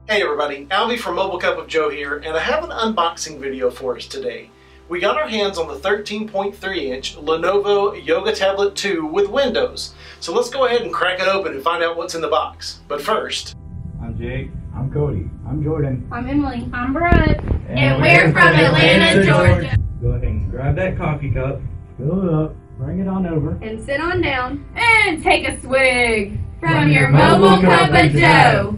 Hey everybody, Alvie from Mobile Cup of Joe here, and I have an unboxing video for us today. We got our hands on the 13.3-inch Lenovo Yoga Tablet 2 with Windows. So let's go ahead and crack it open and find out what's in the box. But first... I'm Jake. I'm Cody. I'm Jordan. I'm Emily. I'm Brett. And we're from Atlanta, Georgia. Go ahead and grab that coffee cup, fill it up, bring it on over. And sit on down and take a swig from your Mobile Cup of Joe.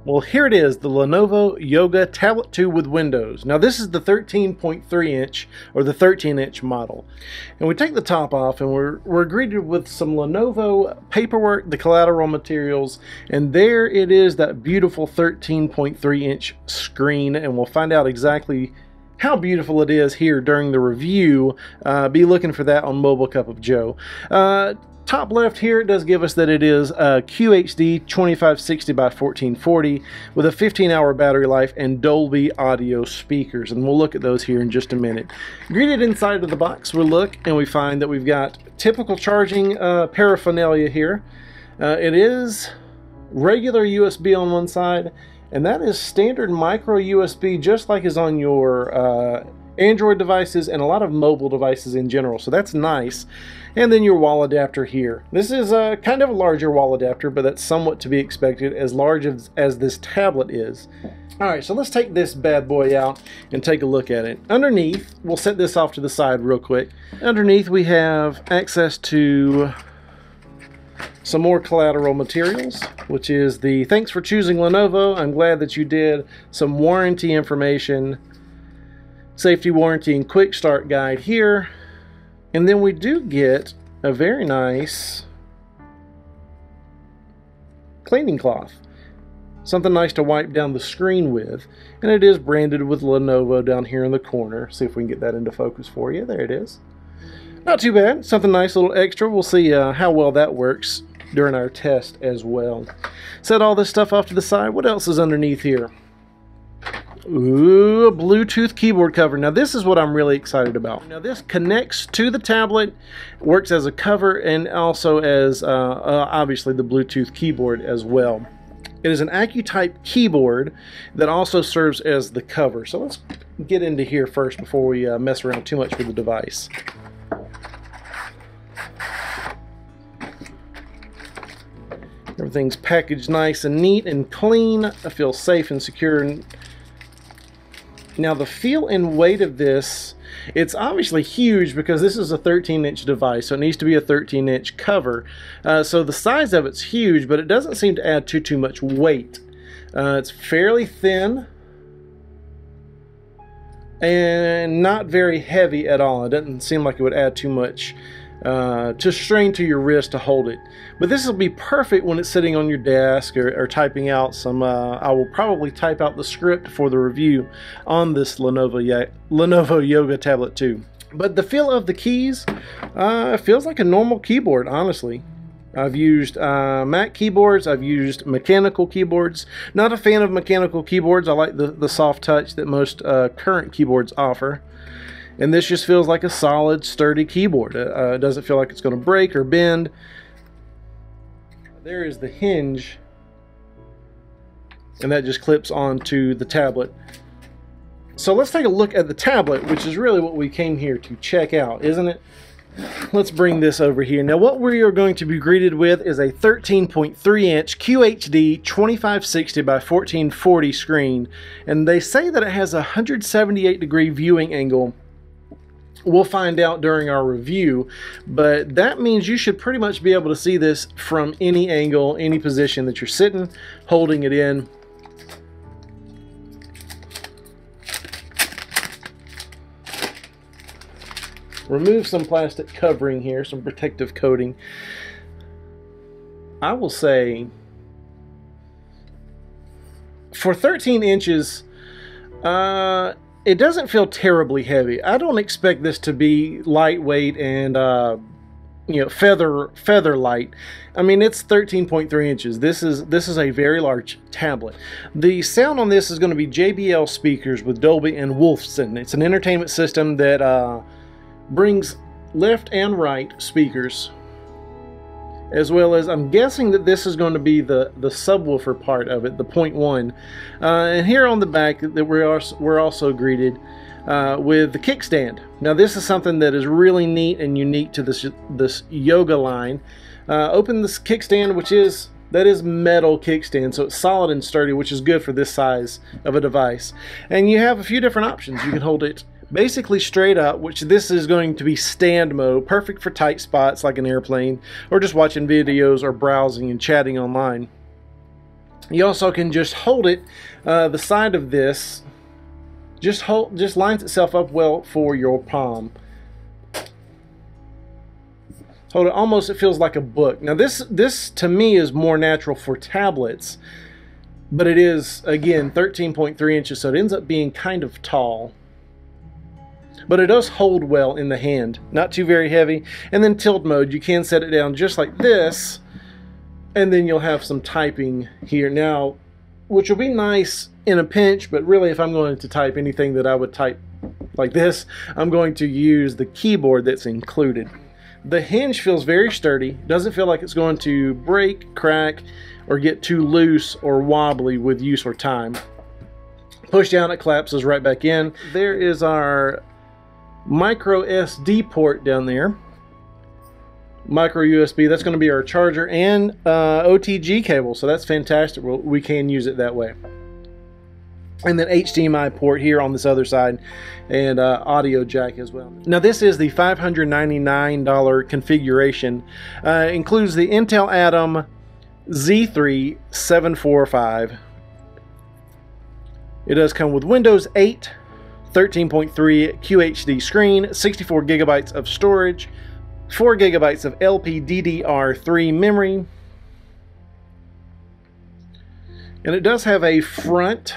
Well, here it is, the Lenovo Yoga Tablet 2 with Windows. Now this is the 13.3-inch or the 13-inch model. And we take the top off and we're greeted with some Lenovo paperwork, the collateral materials, and there it is, that beautiful 13.3-inch screen, and we'll find out exactly how beautiful it is here during the review. Be looking for that on Mobile Cup of Joe. Top left here, it does give us that it is QHD 2560 by 1440 with a 15-hour battery life and Dolby audio speakers, and we'll look at those here in just a minute. Greeted inside of the box, we'll look and we find that we've got typical charging paraphernalia here. It is regular USB on one side, and that is standard micro USB, just like is on your Android devices and a lot of mobile devices in general, so that's nice. And then your wall adapter here. This is kind of a larger wall adapter, but that's somewhat to be expected, as large as this tablet is. Alright, so let's take this bad boy out and take a look at it. Underneath, we'll set this off to the side real quick. Underneath we have access to some more collateral materials, which is the "Thanks for choosing Lenovo, I'm glad that you did," some warranty information, safety warranty and quick start guide here. And then we do get a very nice cleaning cloth. Something nice to wipe down the screen with. And it is branded with Lenovo down here in the corner. See if we can get that into focus for you. There it is. Not too bad. Something nice, a little extra. We'll see how well that works during our test as well. Set all this stuff off to the side. What else is underneath here? Ooh, a Bluetooth keyboard cover. Now this is what I'm really excited about. Now this connects to the tablet, works as a cover, and also as obviously the Bluetooth keyboard as well. It is an AccuType keyboard that also serves as the cover. So let's get into here first before we mess around too much with the device. Everything's packaged nice and neat and clean. I feel safe and secure. Now the feel and weight of this, it's obviously huge because this is a 13-inch device, so it needs to be a 13-inch cover. So the size of it's huge, but it doesn't seem to add too much weight. It's fairly thin and not very heavy at all. It doesn't seem like it would add too much to strain to your wrist to hold it. But this will be perfect when it's sitting on your desk or typing out some, I will probably type out the script for the review on this Lenovo Yoga Tablet 2. But the feel of the keys feels like a normal keyboard, honestly. I've used Mac keyboards, I've used mechanical keyboards. Not a fan of mechanical keyboards. I like the soft touch that most current keyboards offer. And this just feels like a solid, sturdy keyboard. It doesn't feel like it's going to break or bend. There is the hinge, and that just clips onto the tablet. So let's take a look at the tablet, which is really what we came here to check out, isn't it? Let's bring this over here. Now what we are going to be greeted with is a 13.3-inch QHD 2560 by 1440 screen. And they say that it has a 178-degree viewing angle. We'll find out during our review, but that means you should pretty much be able to see this from any angle, any position that you're sitting, holding it in. Remove some plastic covering here, some protective coating. I will say, for 13 inches, it doesn't feel terribly heavy. I don't expect this to be lightweight and you know, feather light. I mean, it's 13.3 inches. This is a very large tablet. The sound on this is going to be JBL speakers with Dolby and Wolfson. It's an entertainment system that brings left and right speakers, as well as, I'm guessing that this is going to be the subwoofer part of it, the 0.1. And here on the back, that we're also greeted with the kickstand. Now this is something that is really neat and unique to this yoga line. Open this kickstand, that is metal kickstand, so it's solid and sturdy, which is good for this size of a device. And you have a few different options. You can hold it basically straight up, which this is going to be stand mode, perfect for tight spots like an airplane, or just watching videos or browsing and chatting online. You also can just hold it, the side of this just lines itself up well for your palm. Hold it almost, it feels like a book. Now this to me is more natural for tablets, but it is, again, 13.3 inches, so it ends up being kind of tall. But it does hold well in the hand, not too very heavy. And then tilt mode, you can set it down just like this, and then you'll have some typing here now, which will be nice in a pinch, but really if I'm going to type anything that I would type like this, I'm going to use the keyboard that's included. The hinge feels very sturdy, doesn't feel like it's going to break, crack, or get too loose or wobbly with use or time. Push down, it collapses right back in. There is our micro SD port down there. Micro USB, that's going to be our charger, and OTG cable, so that's fantastic. We can use it that way. And then HDMI port here on this other side, and audio jack as well. Now this is the $599 configuration. Includes the Intel Atom Z3 745. It does come with Windows 8, 13.3 QHD screen, 64 gigabytes of storage, 4 gigabytes of LPDDR3 memory, and it does have a front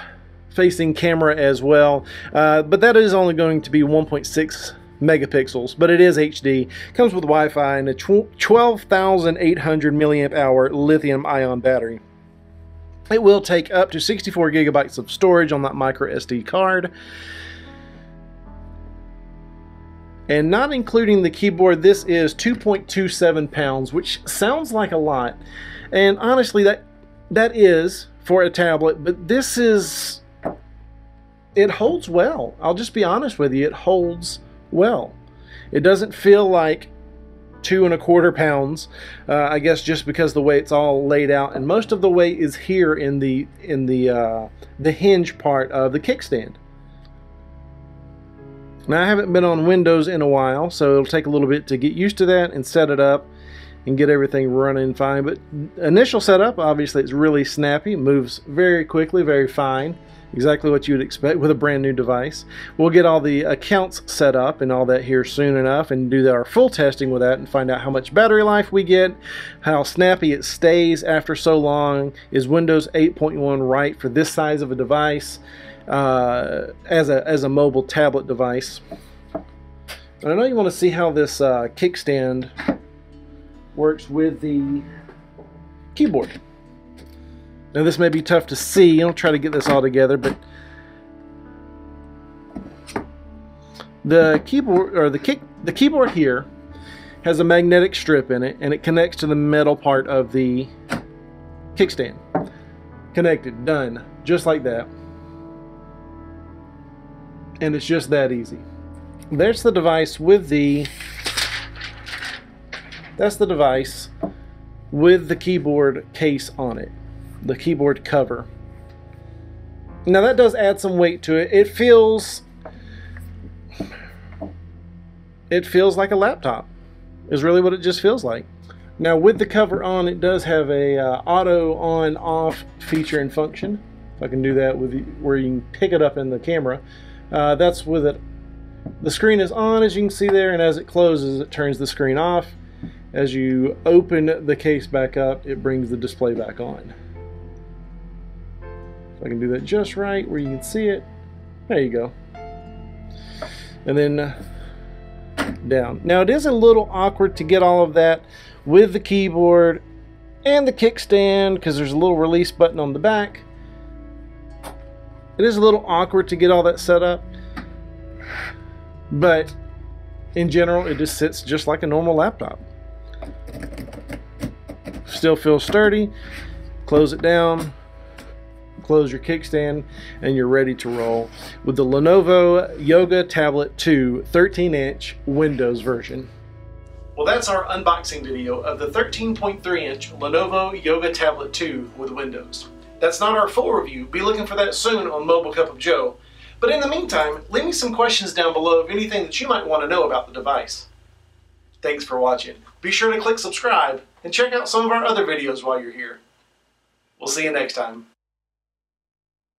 facing camera as well, but that is only going to be 1.6 megapixels, but it is HD. Comes with Wi-Fi and a 12,800 milliamp hour lithium ion battery. It will take up to 64 gigabytes of storage on that micro SD card. And not including the keyboard, this is 2.27 pounds, which sounds like a lot. And honestly, that is for a tablet, but this is, it holds well. I'll just be honest with you, it holds well. It doesn't feel like 2.25 pounds, I guess just because the way it's all laid out, and most of the weight is here in the hinge part of the kickstand. Now I haven't been on Windows in a while, so it'll take a little bit to get used to that and set it up and get everything running fine. But initial setup, obviously it's really snappy, moves very quickly, very fine. Exactly what you would expect with a brand new device. We'll get all the accounts set up and all that here soon enough and do our full testing with that and find out how much battery life we get, how snappy it stays after so long. Is Windows 8.1 right for this size of a device as a mobile tablet device? And I know you want to see how this kickstand works with the keyboard. Now this may be tough to see. I'll try to get this all together, but the keyboard, or the keyboard here has a magnetic strip in it, and it connects to the metal part of the kickstand. Connected, done, just like that. And it's just that easy. There's the device with the keyboard case on it. The keyboard cover. Now that does add some weight to it. It feels like a laptop, is really what it just feels like. Now with the cover on, it does have a auto on off feature and function. If I can do that with where you can pick it up in the camera. That's with it. The screen is on, as you can see there, and as it closes, it turns the screen off. As you open the case back up, it brings the display back on. I can do that just right where you can see it. There you go. And then down. Now it is a little awkward to get all of that with the keyboard and the kickstand because there's a little release button on the back. It is a little awkward to get all that set up, but in general it just sits just like a normal laptop. Still feels sturdy. Close it down, close your kickstand, and you're ready to roll with the Lenovo Yoga Tablet 2 13-inch Windows version. Well, that's our unboxing video of the 13.3-inch Lenovo Yoga Tablet 2 with Windows. That's not our full review. Be looking for that soon on Mobile Cup of Joe. But in the meantime, leave me some questions down below of anything that you might want to know about the device. Thanks for watching. Be sure to click subscribe and check out some of our other videos while you're here. We'll see you next time.